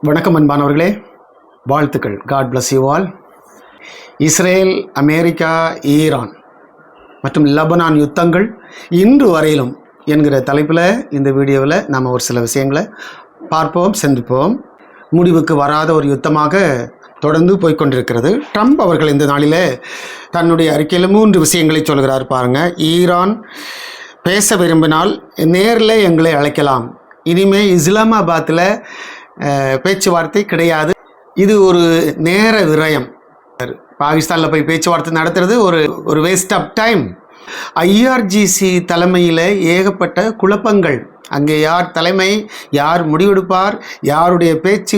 வணக்கம் அன்பானவர்களே, வாழ்த்துக்கள். God bless you all. Israel, America, Iran மற்றும் லெபனான் யுத்தங்கள் இன்று வரையிலும் என்கிற தலைப்பில் இந்த வீடியோவில் நாம் ஒரு சில விஷயங்களை பார்ப்போம், சிந்திப்போம். முடிவுக்கு வராத ஒரு யுத்தமாக தொடர்ந்து போய்கொண்டிருக்கிறது. ட்ரம்ப் அவர்கள் இந்த நாளில் தன்னுடைய அறிக்கையில் 3 விஷயங்களை சொல்கிறார். பாருங்கள், ஈரான் பேச விரும்பினால் நேரில் எங்களை அழைக்கலாம். இனிமேல் இஸ்லாமாபாத்தில் பேச்சுவார்த்தை கிடையாது. இது ஒரு நேர விரயம். பாகிஸ்தானில் போய் பேச்சுவார்த்தை நடத்துறது ஒரு வேஸ்ட் ஆஃப் டைம். ஐஆர்ஜிசி தலைமையில் ஏகப்பட்ட குழப்பங்கள். அங்கே யார் தலைமை, யார் முடிவெடுப்பார், யாருடைய பேச்சு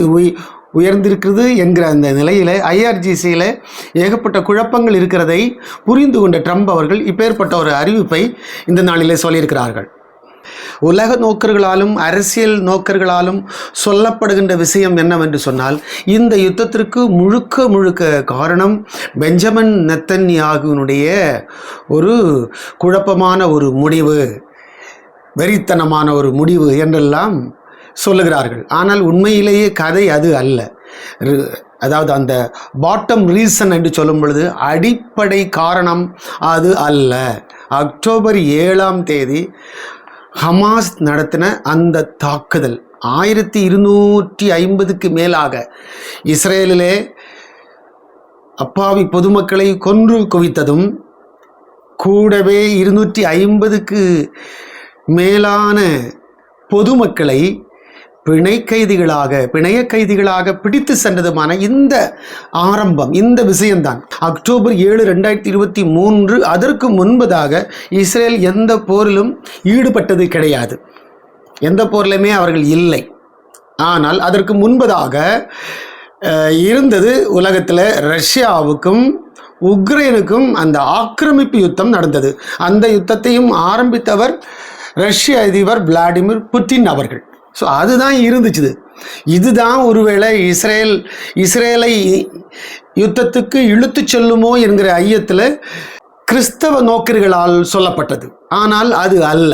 உயர்ந்திருக்கிறது என்கிற அந்த நிலையில் ஐஆர்ஜிசியில் ஏகப்பட்ட குழப்பங்கள் இருக்கிறதை புரிந்து கொண்ட ட்ரம்ப் அவர்கள் இப்பேற்பட்ட ஒரு அறிவிப்பை இந்த நாளிலே சொல்லியிருக்கிறார்கள். உலக நோக்கர்களாலும் அரசியல் நோக்கர்களாலும் சொல்லப்படுகின்ற விஷயம் என்னவென்று சொன்னால், இந்த யுத்தத்திற்கு முழுக்க காரணம் பெஞ்சமின் நெத்தன்யாகுவினுடைய ஒரு குழப்பமான ஒரு முடிவு, வெறித்தனமான ஒரு முடிவு என்றெல்லாம் சொல்லுகிறார்கள். ஆனால் உண்மையிலேயே கதை அது அல்ல. அதாவது அந்த பாட்டம் ரீசன் என்று சொல்லும் பொழுது அடிப்படை காரணம் அது அல்ல. அக்டோபர் 7ஆம் தேதி ஹமாஸ் நடத்தின அந்த தாக்குதல் 1250க்கு மேலாக இஸ்ரேலிலே அப்பாவி பொதுமக்களை கொன்று குவித்ததும், கூடவே 250க்கு மேலான பொதுமக்களை பிணைய கைதிகளாக பிடித்து சென்றதுமான இந்த ஆரம்பம், இந்த விஷயம்தான். அக்டோபர் 7, 2023 அதற்கு முன்பதாக இஸ்ரேல் எந்த போரிலும் ஈடுபட்டது கிடையாது. எந்த போரிலுமே அவர்கள் இல்லை. ஆனால் அதற்கு முன்பதாக இருந்தது உலகத்தில் ரஷ்யாவுக்கும் உக்ரைனுக்கும் அந்த ஆக்கிரமிப்பு யுத்தம் நடந்தது. அந்த யுத்தத்தையும் ஆரம்பித்தவர் ரஷ்ய அதிபர் விளாடிமிர் புட்டின் அவர்கள். ஸோ அதுதான் இருந்துச்சு. இதுதான் ஒருவேளை இஸ்ரேலை யுத்தத்துக்கு இழுத்து செல்லுமோ என்கிற ஐயத்தில் கிறிஸ்தவ நோக்கர்களால் சொல்லப்பட்டது. ஆனால் அது அல்ல.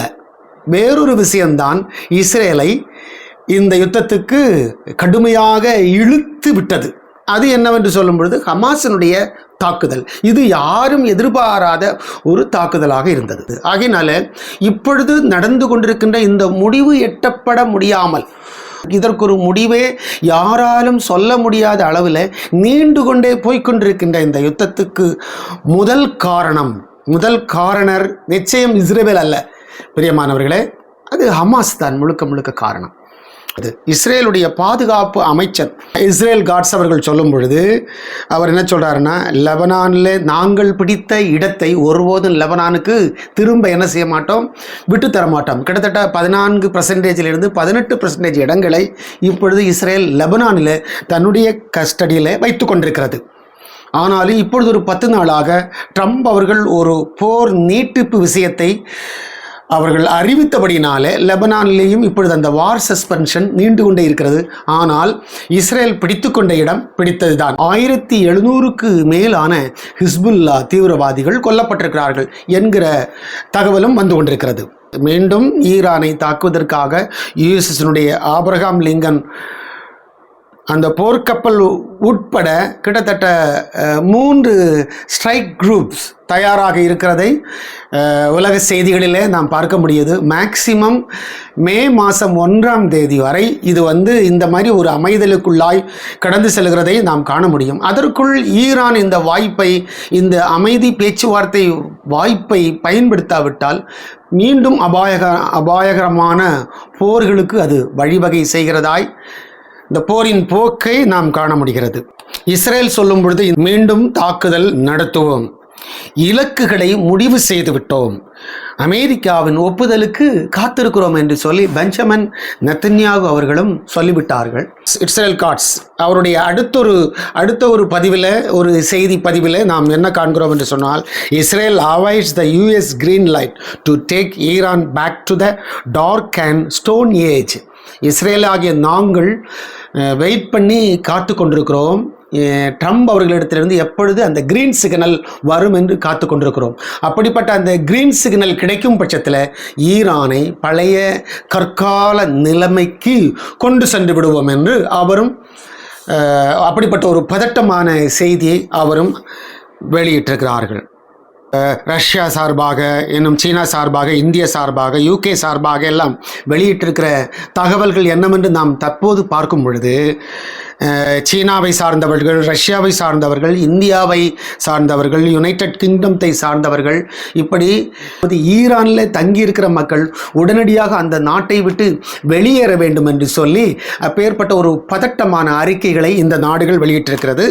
வேறொரு விஷயம்தான் இஸ்ரேலை இந்த யுத்தத்துக்கு கடுமையாக இழுத்து விட்டது. அது என்னவென்று சொல்லும் பொழுது ஹமாஸினுடைய தாக்குதல். இது யாரும் எதிர்பாராத ஒரு தாக்குதலாக இருந்தது. ஆகையினால இப்பொழுது நடந்து கொண்டிருக்கின்ற இந்த முடிவு எட்டப்பட முடியாமல், இதற்கு ஒரு முடிவே யாராலும் சொல்ல முடியாத அளவில் நீண்டு கொண்டே போய்கொண்டிருக்கின்ற இந்த யுத்தத்துக்கு முதல் காரணர் நிச்சயம் இஸ்ரேல் அல்ல பிரியமானவர்களே, அது ஹமாஸ் தான் முழுக்க காரணம். அது இஸ்ரேலுடைய பாதுகாப்பு அமைச்சர் இஸ்ரேல் காட்ஸ் அவர்கள் சொல்லும் பொழுது அவர் என்ன சொல்கிறாருன்னா, லெபனானில் நாங்கள் பிடித்த இடத்தை ஒருபோதும் லெபனானுக்கு திரும்ப என்ன செய்ய மாட்டோம், விட்டு தர மாட்டோம். கிட்டத்தட்ட 14% 18% இடங்களை இப்பொழுது இஸ்ரேல் லெபனானில் தன்னுடைய கஸ்டடியில் வைத்து கொண்டிருக்கிறது. ஆனாலும் இப்பொழுது ஒரு 10 நாளாக ட்ரம்ப் அவர்கள் ஒரு போர் நீட்டிப்பு விஷயத்தை அவர்கள் அறிவித்தபடினாலே லெபனானிலேயும் இப்பொழுது அந்த வார் சஸ்பென்ஷன் நீண்டு கொண்டே இருக்கிறது. ஆனால் இஸ்ரேல் பிடித்து கொண்ட இடம் பிடித்ததுதான். 1700க்கு மேலான ஹிஸ்புல்லா தீவிரவாதிகள் கொல்லப்பட்டிருக்கிறார்கள் என்கிற தகவலும் வந்து கொண்டிருக்கிறது. மீண்டும் ஈரானை தாக்குவதற்காக யுஎஸ்எஸ்னுடைய ஆப்ரஹாம் லிங்கன் அந்த போர்க்கப்பல் உட்பட கிட்டத்தட்ட 3 ஸ்ட்ரைக் குரூப்ஸ் தயாராக இருக்கிறதை உலக செய்திகளிலே நாம் பார்க்க முடியுது. மேக்சிமம் மே மாதம் 1ஆம் தேதி வரை இது இந்த மாதிரி ஒரு அமைதலுக்குள்ளாய் கடந்து செல்கிறதை நாம் காண முடியும். அதற்குள் ஈரான் இந்த வாய்ப்பை, இந்த அமைதி பேச்சுவார்த்தை வாய்ப்பை பயன்படுத்தாவிட்டால் மீண்டும் அபாயகரமான போர்களுக்கு அது வழிவகை செய்கிறதாய் இந்த போரின் போக்கை நாம் காண முடிகிறது. இஸ்ரேல் சொல்லும் பொழுது மீண்டும் தாக்குதல் நடத்துவோம், இலக்குகளை முடிவு செய்து விட்டோம், அமெரிக்காவின் ஒப்புதலுக்கு காத்திருக்கிறோம் என்று சொல்லி பெஞ்சமின் நெத்தன்யாகு அவர்களும் சொல்லிவிட்டார்கள். இஸ்ரேல் காட்ஸ் அவருடைய அடுத்த ஒரு பதிவில், ஒரு செய்தி பதிவில் நாம் என்ன காண்கிறோம் என்று சொன்னால், Israel avoids the US green light to take Iran back to the dark and stone age. Israel ஆகிய நாங்கள் வெயிட் பண்ணி காத்து கொண்டிருக்கிறோம். ட்ரம்ப் அவர்களிடத்திலிருந்து எப்பொழுது அந்த கிரீன் சிக்னல் வரும் என்று காத்து கொண்டிருக்கிறோம். அப்படிப்பட்ட அந்த கிரீன் சிக்னல் கிடைக்கும் பட்சத்தில் ஈரானை பழைய கற்கால நிலைமைக்கு கொண்டு சென்று விடுவோம் என்று அவரும் அப்படிப்பட்ட ஒரு பதட்டமான செய்தியை அவரும் வெளியிட்டிருக்கிறார்கள். ரஷ்யா சார்பாக, இன்னும் சீனா சார்பாக, இந்திய சார்பாக, யூகே சார்பாக எல்லாம் வெளியிட்டிருக்கிற தகவல்கள் என்னவென்று நாம் தற்போது பார்க்கும் பொழுது சீனாவை சார்ந்தவர்கள், ரஷ்யாவை சார்ந்தவர்கள், இந்தியாவை சார்ந்தவர்கள், யுனைடெட் கிங்டத்தை சார்ந்தவர்கள், இப்படி ஈரானில் தங்கியிருக்கிற மக்கள் உடனடியாக அந்த நாட்டை விட்டு வெளியேற வேண்டும் என்று சொல்லி அப்பேற்பட்ட ஒரு பதட்டமான அறிக்கைகளை இந்த நாடுகள் வெளியிட்டிருக்கிறது.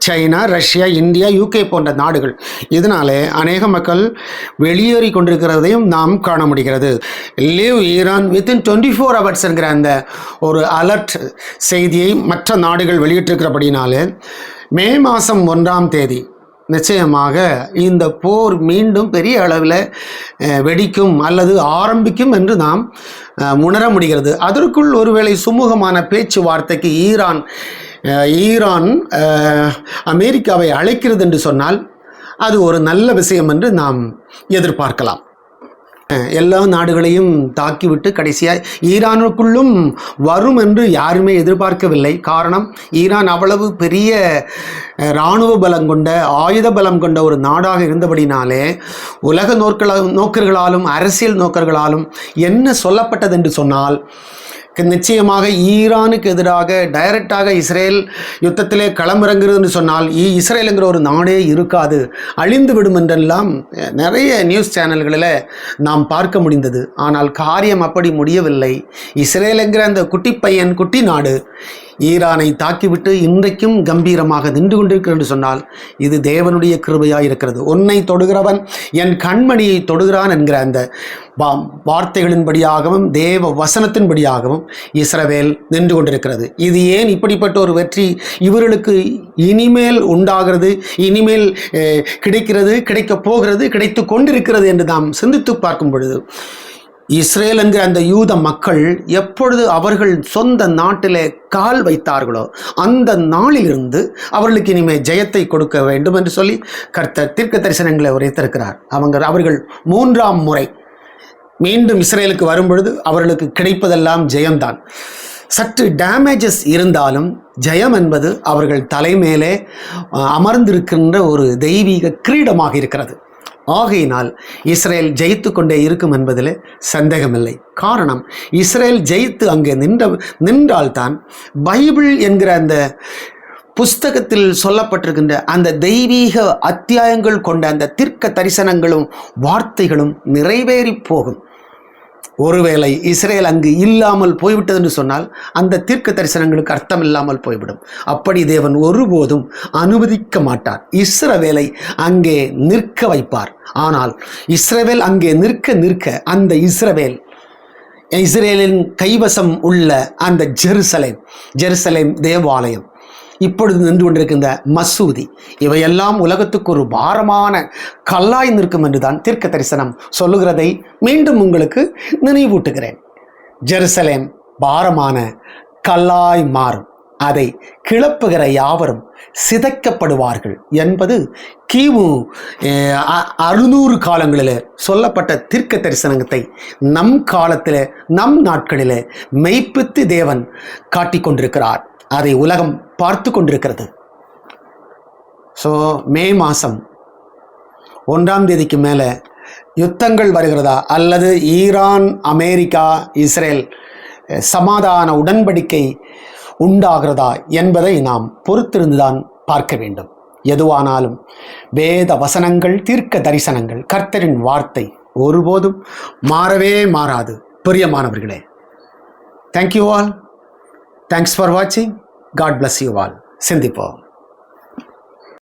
சைனா, ரஷ்யா, இந்தியா, யூகே போன்ற நாடுகள். இதனாலே அநேக மக்கள் வெளியேறி கொண்டிருக்கிறதையும் நாம் காண முடிகிறது. லீவ் ஈரான் வித்தின் 24 hours என்கிற அந்த ஒரு அலர்ட் செய்தியை மற்ற நாடுகள் வெளியிட்டிருக்கிறபடினாலே மே மாதம் 1ஆம் தேதி நிச்சயமாக இந்த போர் மீண்டும் பெரிய அளவில் வெடிக்கும் அல்லது ஆரம்பிக்கும் என்று நாம் உணர முடிகிறது. அதற்குள் ஒருவேளை சுமூகமான பேச்சுவார்த்தைக்கு ஈரான் அமெரிக்காவை அழைக்கிறது என்று சொன்னால் அது ஒரு நல்ல விஷயம் என்று நாம் எதிர்பார்க்கலாம். எல்லா நாடுகளையும் தாக்கிவிட்டு கடைசியாக ஈரானுக்குள்ளும் வரும் என்று யாருமே எதிர்பார்க்கவில்லை. காரணம், ஈரான் அவ்வளவு பெரிய இராணுவ பலம் கொண்ட, ஆயுத பலம் கொண்ட ஒரு நாடாக இருந்தபடினாலே உலக நோக்கர்களாலும் அரசியல் நோக்கர்களாலும் என்ன சொல்லப்பட்டது என்று சொன்னால், நிச்சயமாக ஈரானுக்கு எதிராக டைரக்டாக இஸ்ரேல் யுத்தத்திலே களமிறங்குறது என்று சொன்னால் இஸ்ரேலுங்கிற ஒரு நாடே இருக்காது, அழிந்து விடும் என்றெல்லாம் நிறைய நியூஸ் சேனல்களில் நாம் பார்க்க முடிந்தது. ஆனால் காரியம் அப்படி முடியவில்லை. இஸ்ரேல் என்கிற அந்த குட்டி பையன், குட்டி நாடு ஈரானை தாக்கிவிட்டு இன்றைக்கும் கம்பீரமாக நின்று கொண்டிருக்கிறது என்று சொன்னால் இது தேவனுடைய கிருபையாக இருக்கிறது. உன்னை தொடுகிறவன் என் கண்மணியை தொடுகிறான் என்கிற அந்த வார்த்தைகளின்படியாகவும் தேவ வசனத்தின்படியாகவும் இஸ்ரவேல் நின்று கொண்டிருக்கிறது. இது ஏன் இப்படிப்பட்ட ஒரு வெற்றி இவர்களுக்கு இனிமேல் உண்டாகிறது, இனிமேல் கிடைக்கிறது, கிடைக்கப் போகிறது, கிடைத்து கொண்டிருக்கிறது என்று நாம் சிந்தித்து பார்க்கும் பொழுது, இஸ்ரேல் என்கிற அந்த யூத மக்கள் எப்பொழுது அவர்கள் சொந்த நாட்டிலே கால் வைத்தார்களோ அந்த நாளிலிருந்து அவர்களுக்கு இனிமேல் ஜெயத்தை கொடுக்க வேண்டும் என்று சொல்லி கர்த்தர் தீர்க்க தரிசனங்களை உரைத்திருக்கிறார். அவர்கள் 3ஆம் முறை மீண்டும் இஸ்ரேலுக்கு வரும்பொழுது அவர்களுக்கு கிடைப்பதெல்லாம் ஜெயம்தான். சற்று டேமேஜஸ் இருந்தாலும் ஜெயம் என்பது அவர்கள் தலைமேலே அமர்ந்திருக்கின்ற ஒரு தெய்வீக கிரீடமாக இருக்கிறது. ஆகையினால் இஸ்ரேல் ஜெயித்து கொண்டே இருக்கும் என்பதில் சந்தேகமில்லை. காரணம், இஸ்ரேல் ஜெயித்து அங்கே நின்றால்தான் பைபிள் என்கிற அந்த புஸ்தகத்தில் சொல்லப்பட்டிருக்கின்ற அந்த தெய்வீக அத்தியாயங்கள் கொண்ட அந்த தீர்க்க தரிசனங்களும் வார்த்தைகளும் நிறைவேறி போகும். ஒருவேளை இஸ்ரேல் அங்கு இல்லாமல் போய்விட்டது என்று சொன்னால் அந்த தீர்க்க தரிசனங்களுக்கு அர்த்தம் இல்லாமல் போய்விடும். அப்படி தேவன் ஒருபோதும் அனுமதிக்க மாட்டார். இஸ்ரவேலை அங்கே நிற்க வைப்பார். ஆனால் இஸ்ரவேல் அங்கே நிற்க அந்த இஸ்ரேலின் கைவசம் உள்ள அந்த ஜெருசலேம் தேவாலயம், இப்பொழுது நின்று கொண்டிருக்கின்ற மசூதி, இவையெல்லாம் உலகத்துக்கு ஒரு பாரமான கல்லாய் நிற்கும் என்றுதான் தீர்க்க தரிசனம் சொல்லுகிறதை மீண்டும் உங்களுக்கு நினைவூட்டுகிறேன். ஜெருசலேம் பாரமான கல்லாய் மாறும், அதை கிளப்புகிற யாவரும் சிதைக்கப்படுவார்கள் என்பது கிமு 600 காலங்களில் சொல்லப்பட்ட தீர்க்க தரிசனத்தை நம் காலத்தில், நம் நாட்களில் மெய்ப்பித்து தேவன் காட்டிக்கொண்டிருக்கிறார். அதை உலகம் பார்த்து கொண்டிருக்கிறது. ஸோ மே மாதம் 1ஆம் தேதிக்கு மேலே யுத்தங்கள் வருகிறதா அல்லது ஈரான், அமெரிக்கா, இஸ்ரேல் சமாதான உடன்படிக்கை உண்டாகிறதா என்பதை நாம் பொறுத்திருந்துதான் பார்க்க வேண்டும். எதுவானாலும் வேத வசனங்கள், தீர்க்க தரிசனங்கள், கர்த்தரின் வார்த்தை ஒருபோதும் மாறவே மாறாது. பிரியமானவர்களே, thank you all. Thanks for watching. God bless you all. சிந்திப்போம்.